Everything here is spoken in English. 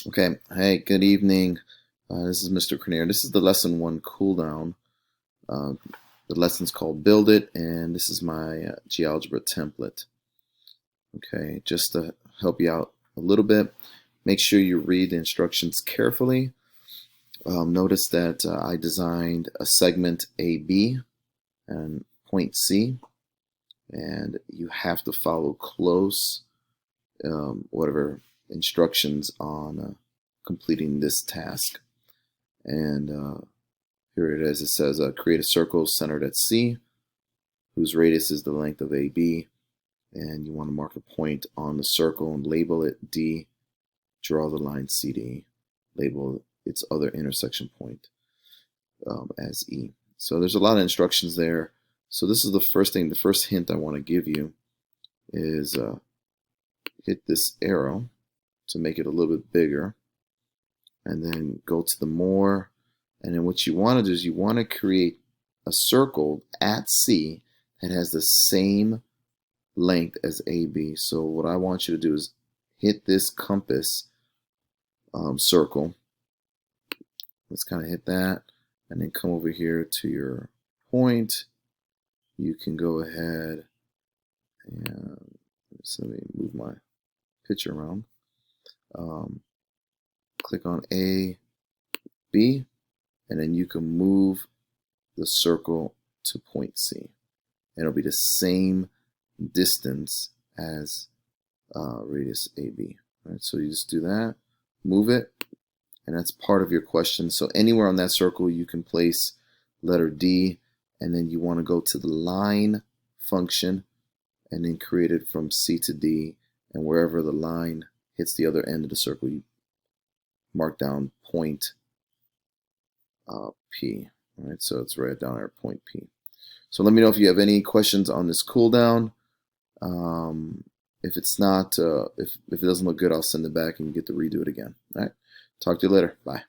Okay, hey, good evening. This is Mr. Cornier. This is the lesson one cooldown. Uh, the lesson's called Build It, and this is my GeoGebra template. Okay, just to help you out a little bit, make sure you read the instructions carefully. Notice that I designed a segment AB and point C, and you have to follow close whatever instructions on completing this task. And here it is. It says create a circle centered at C, whose radius is the length of AB, and you want to mark a point on the circle and label it D. Draw the line CD. Label its other intersection point as E. So there's a lot of instructions there. So this is the first thing. The first hint I want to give you is hit this arrow to make it a little bit bigger, and then go to the more. And then what you want to do is you want to create a circle at C that has the same length as AB. So what I want you to do is hit this compass circle. Let's kind of hit that, and then come over here to your point. You can go ahead and let me move my picture around. Click on A, B, and then you can move the circle to point C. And it'll be the same distance as radius AB. All right, so you just do that, move it, and that's part of your question. So anywhere on that circle you can place letter D, and then you want to go to the line function and then create it from C to D, and wherever the line hits the other end of the circle, you mark down point P. All right, so it's right down there, point P. So let me know if you have any questions on this cooldown. If it's not, if it doesn't look good, I'll send it back and you get to redo it again. All right, talk to you later. Bye.